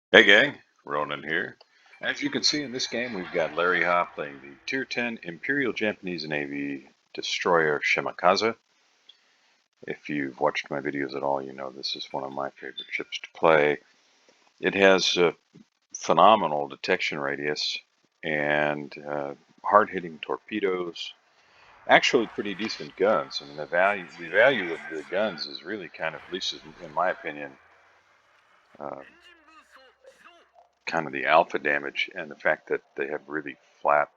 Hey gang, Ronan here. As you can see in this game, we've got LarryHa playing the Tier 10 Imperial Japanese Navy destroyer Shimakaze. If you've watched my videos at all, you know this is one of my favorite ships to play. It has a phenomenal detection radius and hard-hitting torpedoes. Actually, pretty decent guns. I mean, the value of the guns is really kind of, at least in my opinion, uh, kind of the alpha damage and the fact that they have really flat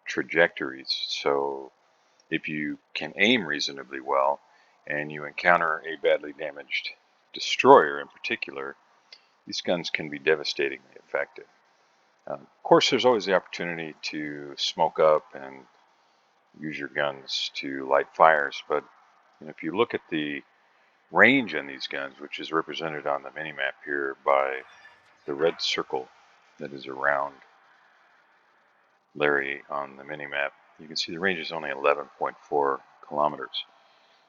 trajectories. So if you can aim reasonably well and you encounter a badly damaged destroyer in particular, these guns can be devastatingly effective. Of course, there's always the opportunity to smoke up and use your guns to light fires, but if you look at the range on these guns, which is represented on the minimap here by the red circle that is around Larry on the minimap, you can see the range is only 11.4 kilometers.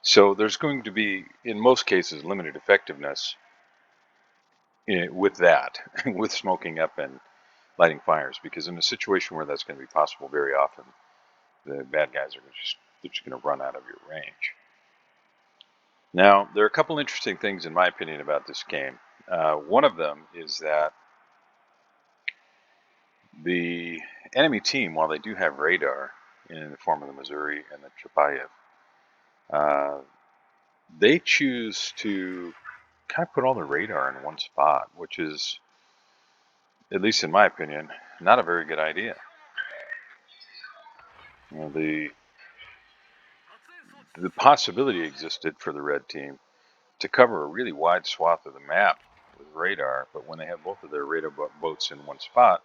So there's going to be, in most cases, limited effectiveness with that, with smoking up and lighting fires, because in a situation where that's going to be possible, very often the bad guys are just going to run out of your range. Now, there are a couple interesting things, in my opinion, about this game. One of them is that the enemy team, while they do have radar in the form of the Missouri and the Chapayev, they choose to kind of put all the radar in one spot, which is, at least in my opinion, not a very good idea. The possibility existed for the red team to cover a really wide swath of the map with radar, but when they have both of their radar boats in one spot,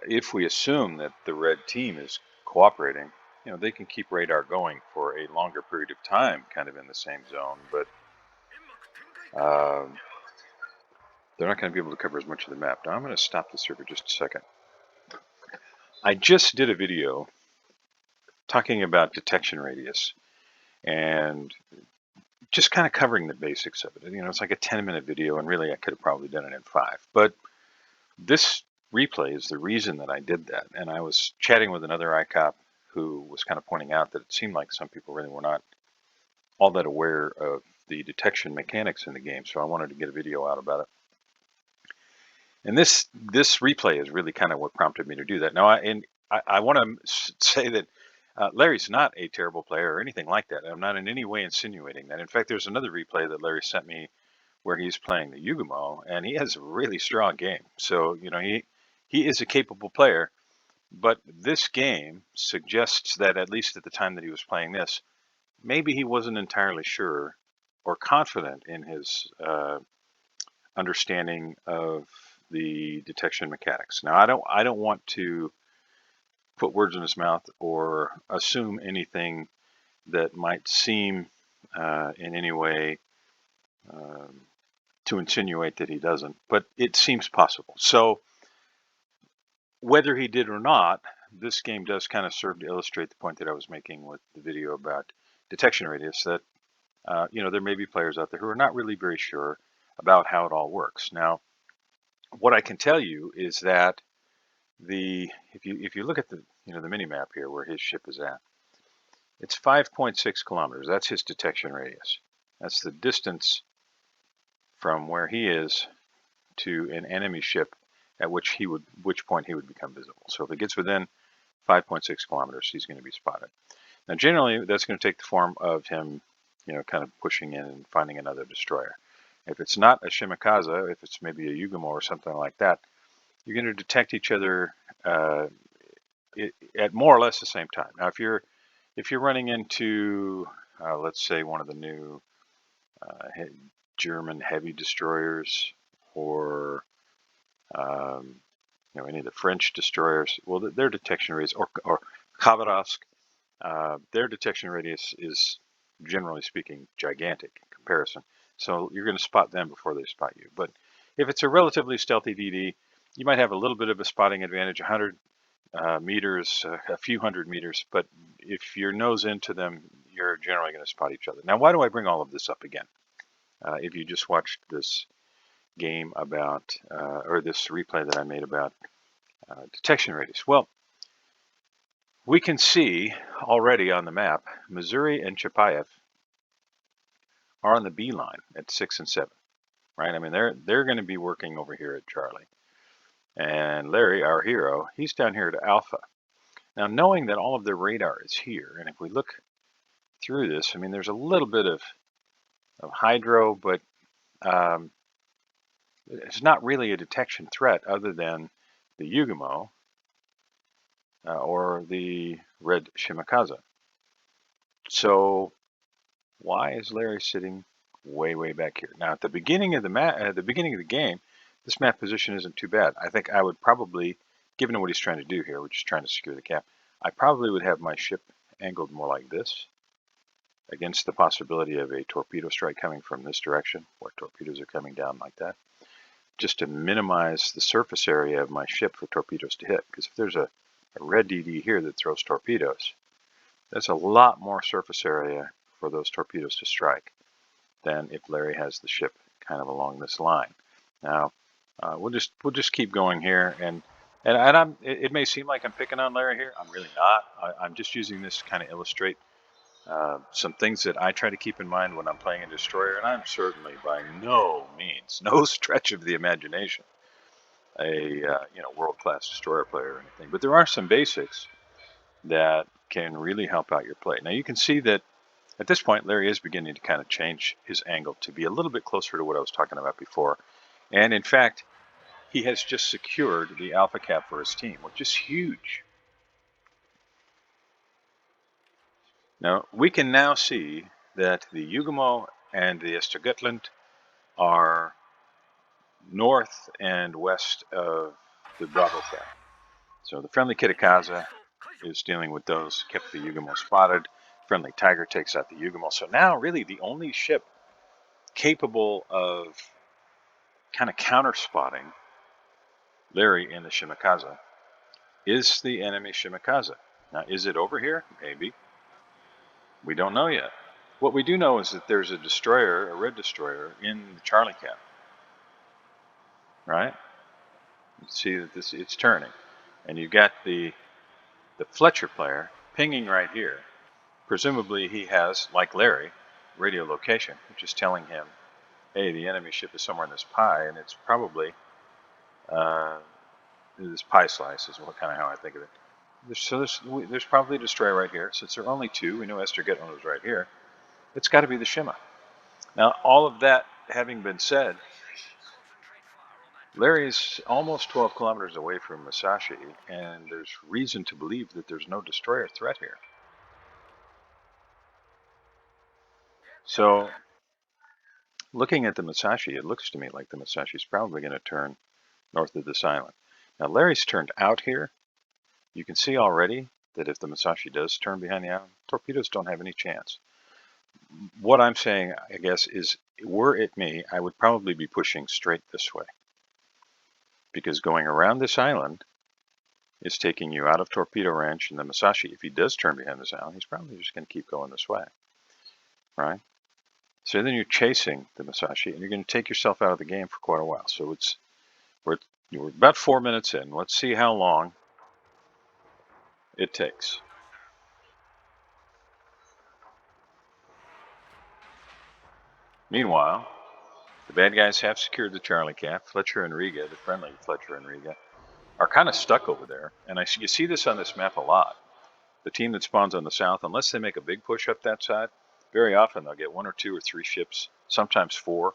if we assume that the red team is cooperating, they can keep radar going for a longer period of time, kind of in the same zone, but um, they're not going to be able to cover as much of the map. Now I'm going to stop this here for just a second. I just did a video talking about detection radius and just kind of covering the basics of it. It's like a 10-minute video, and really I could have probably done it in 5. But this replay is the reason that I did that. And I was chatting with another ICOP who was kind of pointing out that it seemed like some people really were not all that aware of the detection mechanics in the game. So I wanted to get a video out about it. And this replay is really kind of what prompted me to do that. Now, I want to say that Larry's not a terrible player or anything like that. I'm not in any way insinuating that. In fact, there's another replay that Larry sent me where he's playing the Yugumo, and he has a really strong game. So, he is a capable player, but this game suggests that, at least at the time that he was playing this, maybe he wasn't entirely sure or confident in his understanding of the detection mechanics. Now, I don't want to put words in his mouth or assume anything that might seem in any way to insinuate that he doesn't, but it seems possible. So whether he did or not, this game does kind of serve to illustrate the point that I was making with the video about detection radius, that there may be players out there who are not really very sure about how it all works. Now, what I can tell you is that if you look at the the mini map here where his ship is at, it's 5.6 kilometers. That's his detection radius. That's the distance from where he is to an enemy ship at which point he would become visible. So if it gets within 5.6 kilometers, he's going to be spotted. Now, generally, that's going to take the form of him, kind of pushing in and finding another destroyer. If it's not a Shimakaze, if it's maybe a Yugumo or something like that, you're going to detect each other at more or less the same time. Now, if you're running into, let's say, one of the new German heavy destroyers, or any of the French destroyers, well, their detection radius, or Khabarovsk, their detection radius is, generally speaking, gigantic in comparison. So you're going to spot them before they spot you. But if it's a relatively stealthy DD, you might have a little bit of a spotting advantage, 100 meters, a few hundred meters. But if your nose into them, you're generally going to spot each other. Now, why do I bring all of this up again? If you just watched this game about, or this replay that I made about detection radius. Well, we can see already on the map, Missouri and Chapayev are on the B line at 6 and 7, right? I mean, they're going to be working over here at Charlie. And Larry, our hero, he's down here at Alpha. Now, knowing that all of their radar is here, and if we look through this, I mean, there's a little bit of hydro, but it's not really a detection threat other than the Yugamo or the red Shimakaze. So why is Larry sitting way back here? Now, at the beginning of the game, this map position isn't too bad. I think I would probably, given what he's trying to do here, which is trying to secure the cap, I probably would have my ship angled more like this, against the possibility of a torpedo strike coming from this direction, where torpedoes are coming down like that, just to minimize the surface area of my ship for torpedoes to hit. Because if there's a red DD here that throws torpedoes, that's a lot more surface area for those torpedoes to strike than if Larry has the ship kind of along this line. Now, we'll just keep going here, and it may seem like I'm picking on Larry here. I'm really not. I'm just using this to kind of illustrate some things that I try to keep in mind when I'm playing a destroyer, and I'm certainly by no means, no stretch of the imagination, a world-class destroyer player or anything. But there are some basics that can really help out your play. Now you can see that at this point, Larry is beginning to kind of change his angle to be a little bit closer to what I was talking about before. And in fact, he has just secured the alpha cap for his team, which is huge. Now, we can now see that the Yugamo and the Östergötland are north and west of the Bravo cap. So the friendly Shimakaze is dealing with those, kept the Yugamo spotted. Friendly Tiger takes out the Yugamo. So now really the only ship capable of kind of counter spotting Larry in the Shimakaze is the enemy Shimakaze. Now, is it over here? Maybe. We don't know yet. What we do know is that there's a destroyer, a red destroyer, in the Charlie cap. Right? You see that it's turning. And you've got the Fletcher player pinging right here. Presumably he has, like Larry, radio location, which is telling him, hey, the enemy ship is somewhere in this pie, and it's probably this pie slice is what kind of how I think of it. There's probably a destroyer right here. Since there are only two, we know Östergötland was right here. It's got to be the Shima. Now, all of that having been said, Larry's almost 12 kilometers away from Musashi, and there's reason to believe that there's no destroyer threat here. So, looking at the Musashi, it looks to me like the Musashi is probably going to turn north of this island. Now, Larry's turned out here. You can see already that if the Musashi does turn behind the island, torpedoes don't have any chance. What I'm saying, I guess, is were it me, I would probably be pushing straight this way. Because going around this island is taking you out of torpedo range, and the Musashi, if he does turn behind this island, he's probably just going to keep going this way. Right? So then you're chasing the Musashi, and you're going to take yourself out of the game for quite a while. So we're about 4 minutes in. Let's see how long it takes. Meanwhile, the bad guys have secured the Charlie cap. Fletcher and Riga, the friendly Fletcher and Riga, are kind of stuck over there. And you see this on this map a lot. The team that spawns on the south, unless they make a big push up that side, very often they'll get 1 or 2 or 3 ships, sometimes 4,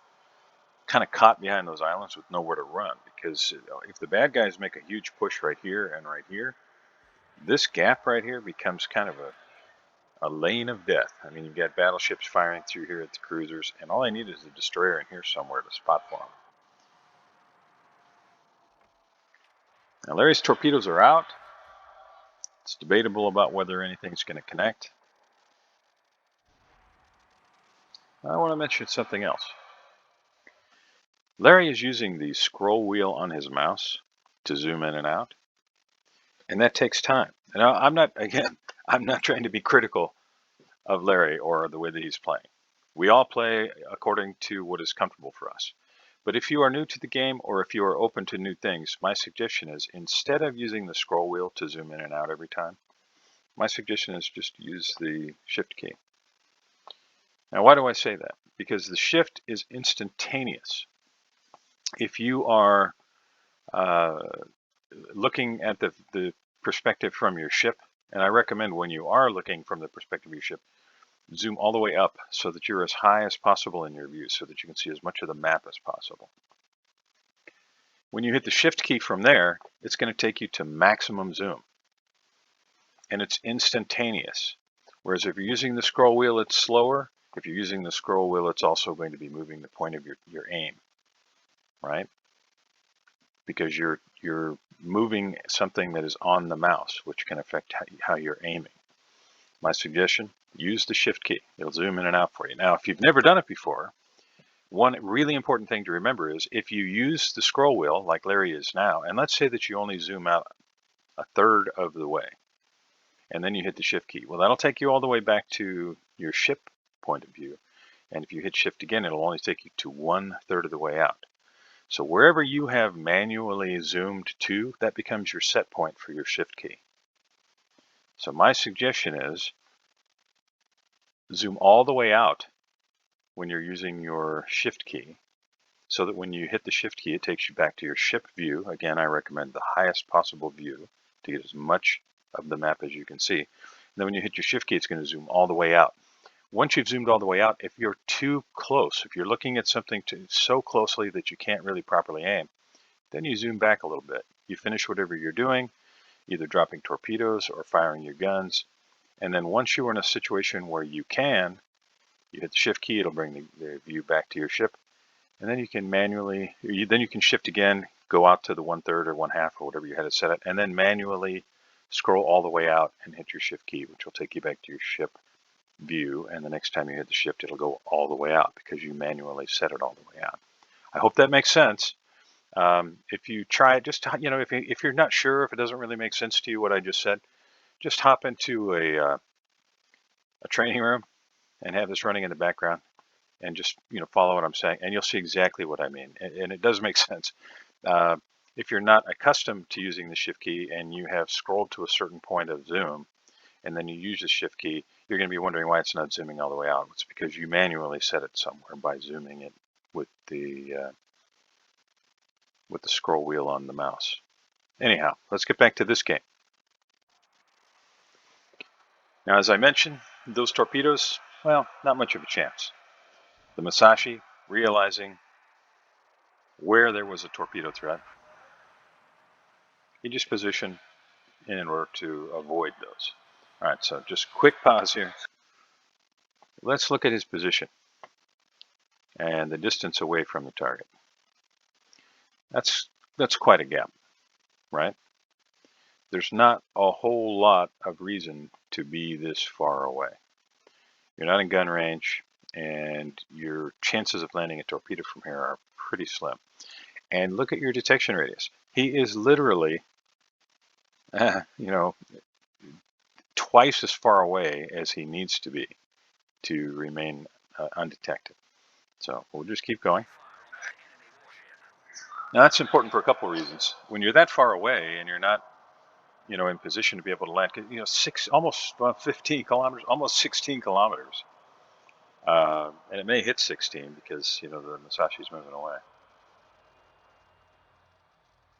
kind of caught behind those islands with nowhere to run. Because if the bad guys make a huge push right here and right here, this gap right here becomes kind of a lane of death. I mean, you've got battleships firing through here at the cruisers, and all I need is a destroyer in here somewhere to spot for them. Now, Larry's torpedoes are out. It's debatable about whether anything's going to connect. I want to mention something else. Larry is using the scroll wheel on his mouse to zoom in and out, and that takes time. And I'm not trying to be critical of Larry or the way that he's playing. We all play according to what is comfortable for us. But if you are new to the game, or if you are open to new things, my suggestion is, instead of using the scroll wheel to zoom in and out every time, my suggestion is just use the shift key. Now, why do I say that? Because the shift is instantaneous. If you are looking at the perspective from your ship, and I recommend when you are looking from the perspective of your ship, zoom all the way up so that you're as high as possible in your view so that you can see as much of the map as possible. When you hit the shift key from there, it's going to take you to maximum zoom. And it's instantaneous. Whereas if you're using the scroll wheel, it's slower. If you're using the scroll wheel, it's also going to be moving the point of your aim, right? Because you're moving something that is on the mouse, which can affect how you're aiming. My suggestion, use the shift key. It'll zoom in and out for you. Now, if you've never done it before, one really important thing to remember is if you use the scroll wheel like Larry is now, and let's say that you only zoom out a third of the way, and then you hit the shift key. Well, that'll take you all the way back to your ship point of view. And if you hit shift again, it'll only take you to 1/3 of the way out. So wherever you have manually zoomed to, that becomes your set point for your shift key. So my suggestion is zoom all the way out when you're using your shift key, so that when you hit the shift key, it takes you back to your ship view. Again, I recommend the highest possible view to get as much of the map as you can see. And then when you hit your shift key, it's going to zoom all the way out. Once you've zoomed all the way out, if you're too close, if you're looking at something so closely that you can't really properly aim, then you zoom back a little bit. You finish whatever you're doing, either dropping torpedoes or firing your guns. And then once you are in a situation where you can, you hit the shift key, it'll bring the view back to your ship. And then you can manually, then you can shift again, go out to the 1/3 or 1/2 or whatever you had it set at, and then manually scroll all the way out and hit your shift key, which will take you back to your ship view. And the next time you hit the shift, it'll go all the way out because you manually set it all the way out. I hope that makes sense. If you try it, just, if you're not sure, if it doesn't really make sense to you what I just said, just hop into a training room and have this running in the background, and just follow what I'm saying, and you'll see exactly what I mean. And it does make sense. If you're not accustomed to using the shift key and you have scrolled to a certain point of zoom, and then you use the shift key, you're going to be wondering why it's not zooming all the way out. It's because you manually set it somewhere by zooming it with the scroll wheel on the mouse. Anyhow, let's get back to this game. Now, as I mentioned, those torpedoes, well, not much of a chance. The Musashi, realizing where there was a torpedo threat, he just positioned in order to avoid those. All right, so just quick pause here. Let's look at his position and the distance away from the target. That's quite a gap, right? There's not a whole lot of reason to be this far away. You're not in gun range, and your chances of landing a torpedo from here are pretty slim. And look at your detection radius. He is literally, twice as far away as he needs to be to remain undetected. So we'll just keep going. Now that's important for a couple of reasons. When you're that far away and you're not, in position to be able to land, almost 15 kilometers, almost 16 kilometers, and it may hit 16 because the Musashi's moving away.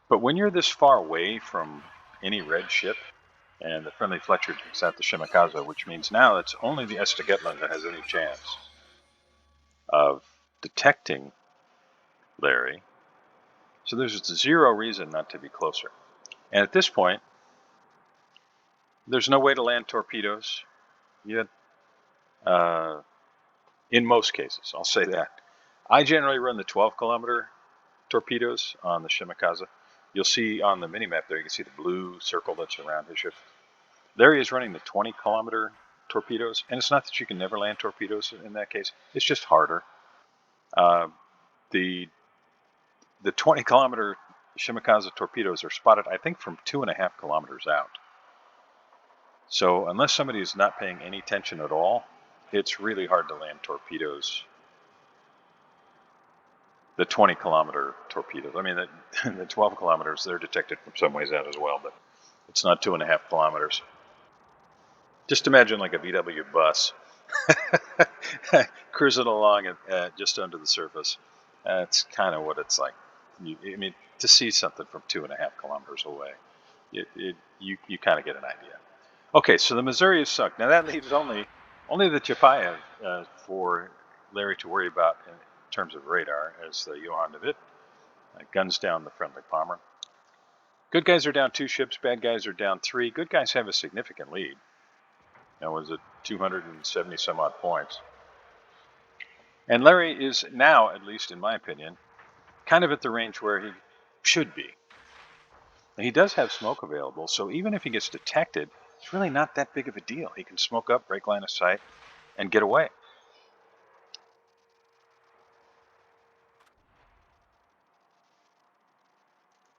But when you're this far away from any red ship, and the friendly Fletcher takes out the Shimakaze, which means now it's only the Estegetland that has any chance of detecting Larry. So there's zero reason not to be closer. And at this point, there's no way to land torpedoes yet. In most cases, I'll say that. I generally run the 12-kilometer torpedoes on the Shimakaze. You'll see on the mini-map there, you can see the blue circle that's around his ship. Larry is running the 20-kilometer torpedoes, and it's not that you can never land torpedoes in that case. It's just harder. The 20-kilometer Shimakaze torpedoes are spotted, I think, from 2.5 kilometers out. So unless somebody is not paying any attention at all, it's really hard to land torpedoes the 20-kilometer torpedoes. I mean, the 12 kilometers, they're detected from some ways out as well, but it's not 2.5 kilometers. Just imagine like a VW bus cruising along at just under the surface. That's kind of what it's like. I mean, to see something from 2.5 kilometers away, you kind of get an idea. Okay, so the Missouri is sunk. Now that leaves only the Chapayev for Larry to worry about in terms of radar, as the Johann de Witt guns down the friendly bomber. Good guys are down 2 ships, bad guys are down 3. Good guys have a significant lead. Now, was it 270 some odd points? And Larry is now, at least in my opinion, kind of at the range where he should be. And he does have smoke available, so even if he gets detected, it's really not that big of a deal. He can smoke up, break line of sight, and get away.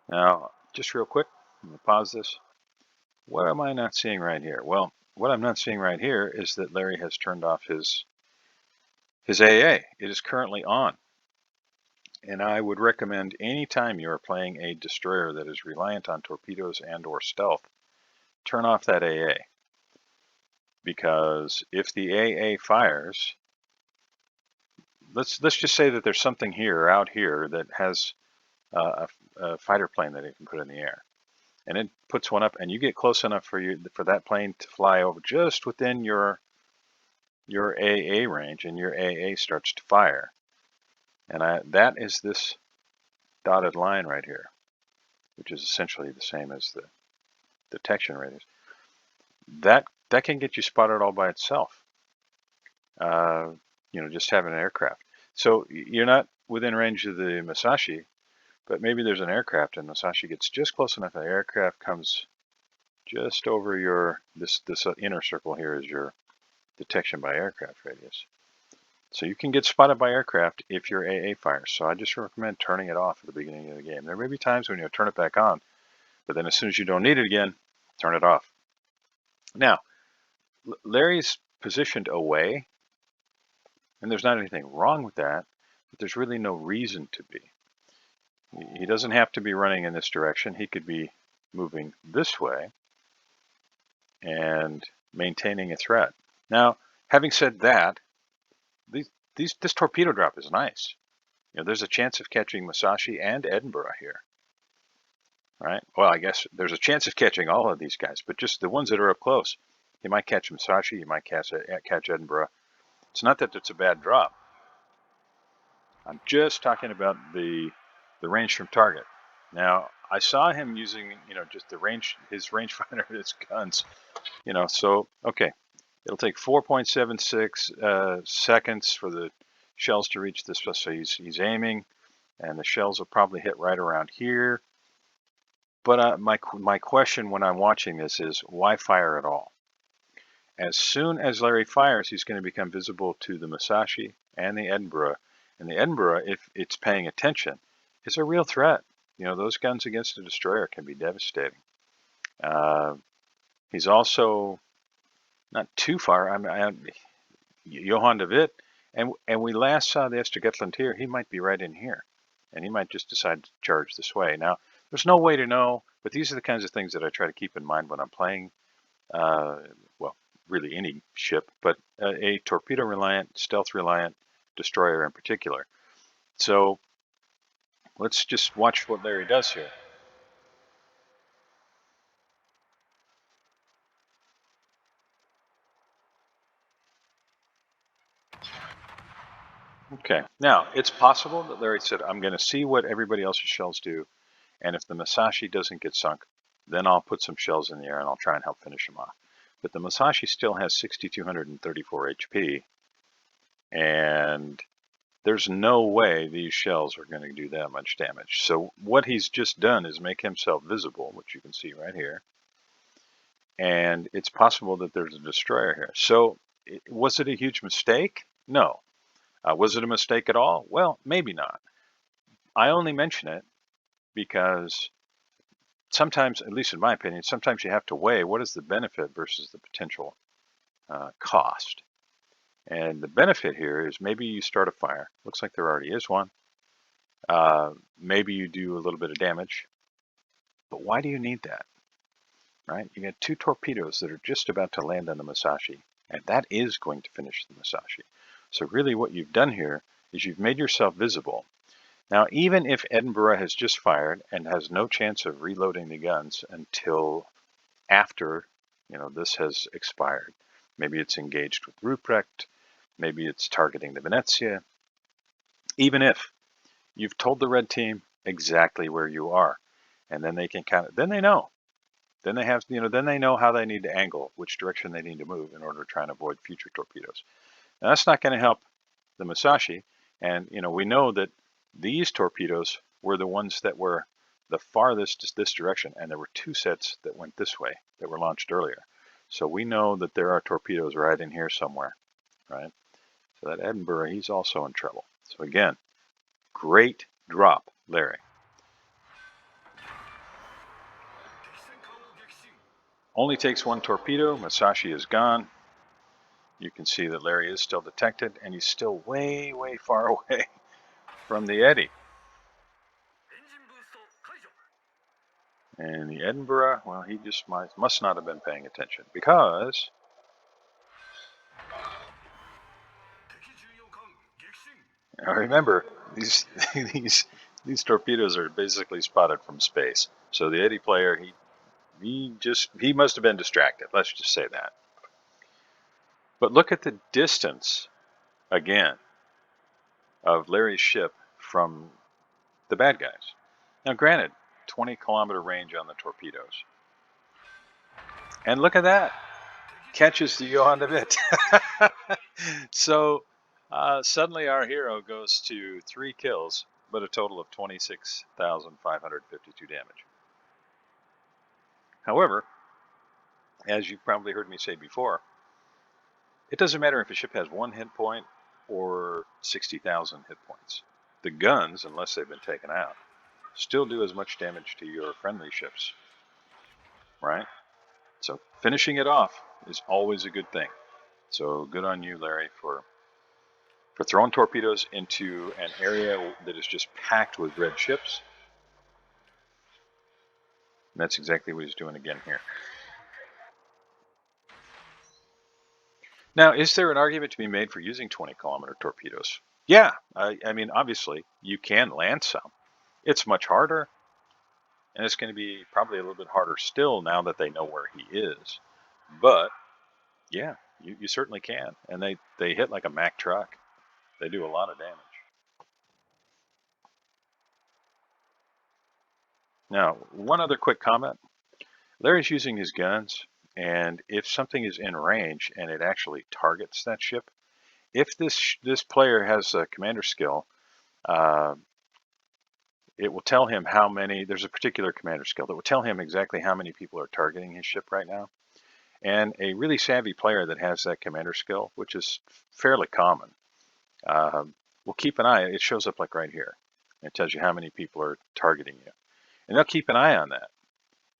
Now, just real quick, I'm going to pause this. What am I not seeing right here? Well, what I'm not seeing right here is that Larry has turned off his AA. It is currently on. And I would recommend any time you are playing a destroyer that is reliant on torpedoes and or stealth, turn off that AA. Because if the AA fires, let's just say that there's something here, out here, that has a fighter plane that it can put in the air. And it puts one up, and you get close enough for that plane to fly over just within your AA range, and your AA starts to fire. And that is this dotted line right here, which is essentially the same as the detection radius. That can get you spotted all by itself. Just having an aircraft. So you're not within range of the Musashi, but maybe there's an aircraft, and Musashi gets just close enough. The aircraft comes just over this inner circle here is your detection by aircraft radius. So you can get spotted by aircraft if your AA fires. So I just recommend turning it off at the beginning of the game. There may be times when you turn it back on, but then as soon as you don't need it again, turn it off. Now, Larry's positioned away, and there's not anything wrong with that, but there's really no reason to be. He doesn't have to be running in this direction. He could be moving this way and maintaining a threat. Now, having said that, this torpedo drop is nice. There's a chance of catching Musashi and Edinburgh here, right? Well, I guess there's a chance of catching all of these guys, but just the ones that are up close. You might catch Musashi, you might catch Edinburgh. It's not that it's a bad drop. I'm just talking about the range from target. Now, I saw him using, just his rangefinder, his guns, so, okay. It'll take 4.76 seconds for the shells to reach this. So he's aiming, and the shells will probably hit right around here. But my question when I'm watching this is, why fire at all? As soon as Larry fires, he's going to become visible to the Musashi and the Edinburgh. And the Edinburgh, if it's paying attention, is a real threat. Those guns against a destroyer can be devastating. He's also not too far. Johann de Witt, and we last saw the Estergetland here. He might be right in here, and he might just decide to charge this way. Now, there's no way to know, but these are the kinds of things that I try to keep in mind when I'm playing, well, really any ship, but a torpedo-reliant, stealth-reliant destroyer in particular. So let's just watch what Larry does here. Okay, now it's possible that Larry said, I'm going to see what everybody else's shells do, and if the Musashi doesn't get sunk, then I'll put some shells in the air and I'll try and help finish him off. But the Musashi still has 6,234 HP, and there's no way these shells are going to do that much damage. So what he's just done is make himself visible, which you can see right here, and it's possible that there's a destroyer here. So was it a huge mistake? No. Was it a mistake at all? Well, maybe not. I only mention it because sometimes, at least in my opinion, sometimes you have to weigh what is the benefit versus the potential cost. And the benefit here is maybe you start a fire. Looks like there already is one. Maybe you do a little bit of damage, but why do you need that, right? You got 2 torpedoes that are just about to land on the Musashi, and that is going to finish the Musashi. So really what you've done here is you've made yourself visible. Now, even if Edinburgh has just fired and has no chance of reloading the guns until after, this has expired. Maybe it's engaged with Ruprecht, maybe it's targeting the Venezia. Even if you've told the red team exactly where you are, and then they can then they know. Then they have, then they know how they need to angle, which direction they need to move in order to try and avoid future torpedoes. Now, that's not going to help the Musashi, and we know that these torpedoes were the ones that were the farthest this direction, and there were 2 sets that went this way that were launched earlier. So we know that there are torpedoes right in here somewhere, right? So that Edinburgh, he's also in trouble. So again, great drop, Larry. Only takes 1 torpedo. Musashi is gone. You can see that Larry is still detected, and he's still way, way far away from the Eddy. And the Edinburgh, well, he just must not have been paying attention, because now remember, these these torpedoes are basically spotted from space. So the Eddy player, he must have been distracted. Let's just say that. But look at the distance again of Larry's ship from the bad guys. Now, granted, 20-kilometer range on the torpedoes. And look at that. Catches the Johan de Witt. So suddenly our hero goes to 3 kills, but a total of 26,552 damage. However, as you've probably heard me say before, it doesn't matter if a ship has 1 hit point or 60,000 hit points. The guns, unless they've been taken out, still do as much damage to your friendly ships, right? So finishing it off is always a good thing. So good on you, Larry, for throwing torpedoes into an area that is just packed with red ships. And that's exactly what he's doing again here. Now, is there an argument to be made for using 20-kilometer torpedoes? Yeah, I mean, obviously, you can land some. It's much harder, and it's going to be probably a little bit harder still now that they know where he is. But, yeah, you certainly can. And they hit like a Mack truck. They do a lot of damage. Now, one other quick comment. Larry's using his guns, and if something is in range and it actually targets that ship, if this player has a commander skill, it will tell him how many, there's a particular commander skill that will tell him exactly how many people are targeting his ship right now. And a really savvy player that has that commander skill, which is fairly common, will keep an eye. It shows up like right here. It tells you how many people are targeting you. And they'll keep an eye on that.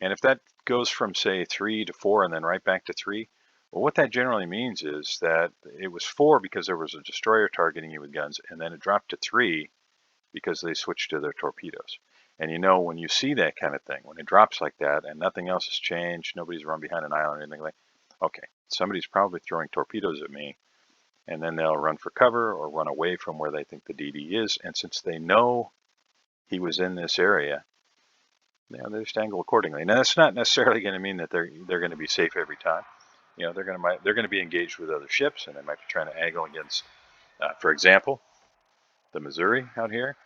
And if that goes from, say, 3 to 4 and then right back to 3, well, what that generally means is that it was 4 because there was a destroyer targeting you with guns, and then it dropped to 3 because they switched to their torpedoes. And when you see that kind of thing, when it drops like that and nothing else has changed, nobody's run behind an island or anything like that, okay, somebody's probably throwing torpedoes at me, and then they'll run for cover or run away from where they think the DD is. And since they know he was in this area, they just angle accordingly. Now, that's not necessarily going to mean that they're going to be safe every time. They're going to be engaged with other ships, and they might be trying to angle against, for example, the Missouri out here.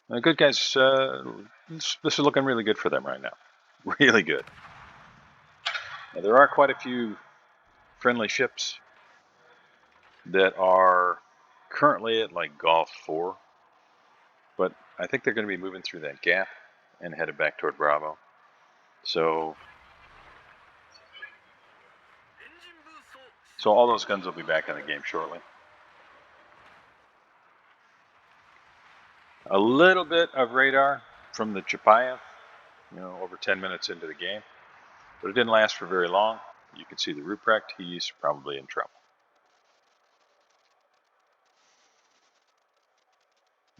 The good guys, this is looking really good for them right now. Really good. Now, there are quite a few friendly ships that are currently at like Gulf 4, but I think they're going to be moving through that gap and headed back toward Bravo. So all those guns will be back in the game shortly. A little bit of radar from the Chapayev, over 10 minutes into the game, but it didn't last for very long. You can see the Ruprecht, he's probably in trouble.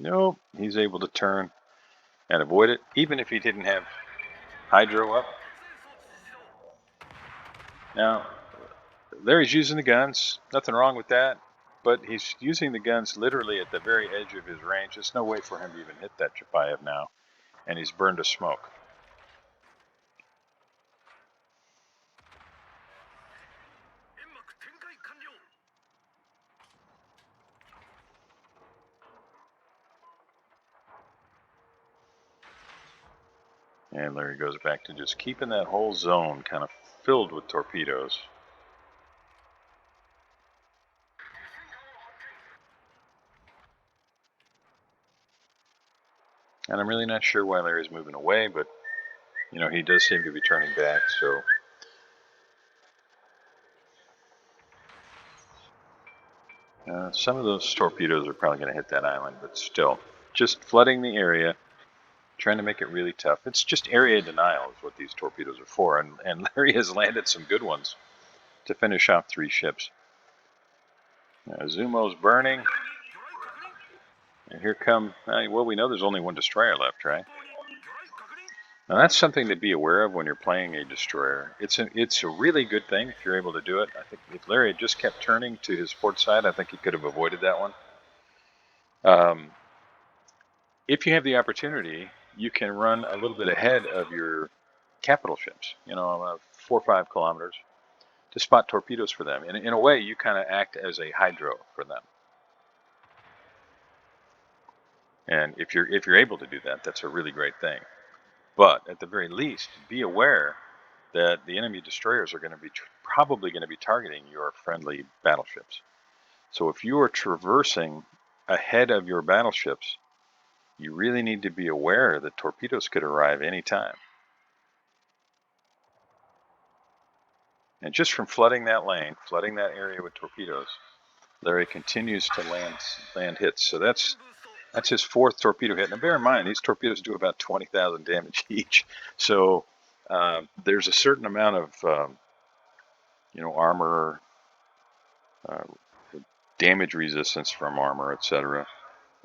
Nope, he's able to turn and avoid it, even if he didn't have hydro up. Now, Larry's using the guns. Nothing wrong with that. But he's using the guns literally at the very edge of his range. There's no way for him to even hit that Chapayev now. And he's burned to smoke. And Larry goes back to just keeping that whole zone kind of filled with torpedoes. And I'm really not sure why Larry's moving away, but, you know, he does seem to be turning back, so. Some of those torpedoes are probably going to hit that island, but still. Just flooding the area, trying to make it really tough. It's just area denial is what these torpedoes are for, and Larry has landed some good ones to finish off 3 ships. Now, Zumo's burning. And here come, well, we know there's only 1 destroyer left, right? Now that's something to be aware of when you're playing a destroyer. It's a really good thing if you're able to do it. I think if Larry had just kept turning to his port side, I think he could have avoided that one. If you have the opportunity, you can run a little bit ahead of your capital ships, you know, 4 or 5 kilometers, to spot torpedoes for them. And in a way, you kind of act as a hydro for them. And if you're able to do that, that's a really great thing. But at the very least, be aware that the enemy destroyers are going to be probably going to be targeting your friendly battleships. So if you are traversing ahead of your battleships, you really need to be aware that torpedoes could arrive anytime. And just from flooding that lane, flooding that area with torpedoes, Larry continues to land hits. So that's his 4th torpedo hit. Now bear in mind, these torpedoes do about 20,000 damage each. So there's a certain amount of armor, damage resistance from armor, etc.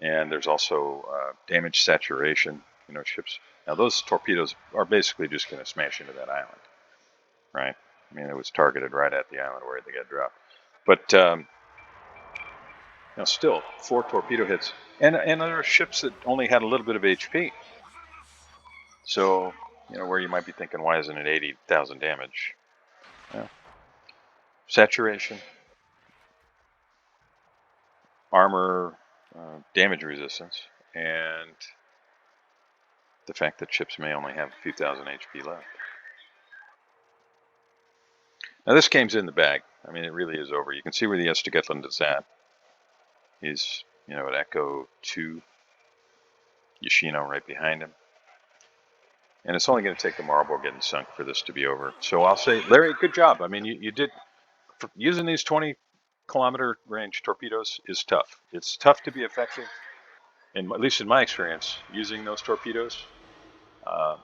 And there's also damage saturation. Ships. Now those torpedoes are basically just going to smash into that island, right? I mean, it was targeted right at the island where they got dropped. But still 4 torpedo hits, and there are ships that only had a little bit of HP. So where you might be thinking, why isn't it 80,000 damage? Saturation, armor, damage resistance, and the fact that ships may only have a few thousand HP left. Now this game's in the bag. I mean, it really is over. You can see where the Estegutland is at. He's, at Echo 2, Yoshino right behind him. And it's only going to take the Marlborough getting sunk for this to be over. So I'll say, Larry, good job. I mean, you did, using these 20-kilometer range torpedoes is tough. It's tough to be effective, and at least in my experience, using those torpedoes.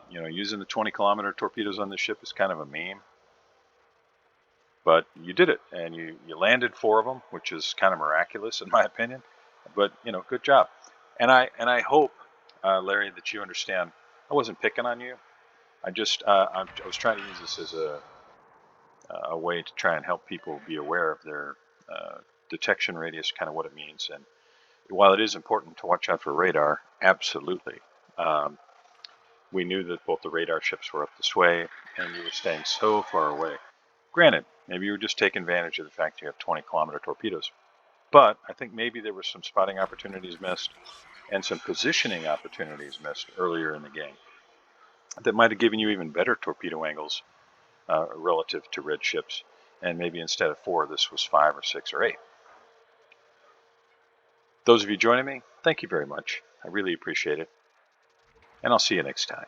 Using the 20-kilometer torpedoes on the ship is kind of a meme. But you did it, and you landed 4 of them, which is kind of miraculous in my opinion. But good job. And I hope, Larry, that you understand. I wasn't picking on you. I was trying to use this as a way to try and help people be aware of their detection radius, kind of what it means. And while it is important to watch out for radar, absolutely. We knew that both the radar ships were up this way, and you were staying so far away. Granted, maybe you were just taking advantage of the fact you have 20-kilometer torpedoes. But I think maybe there were some spotting opportunities missed and some positioning opportunities missed earlier in the game that might have given you even better torpedo angles relative to red ships. And maybe instead of 4, this was 5 or 6 or 8. Those of you joining me, thank you very much. I really appreciate it. And I'll see you next time.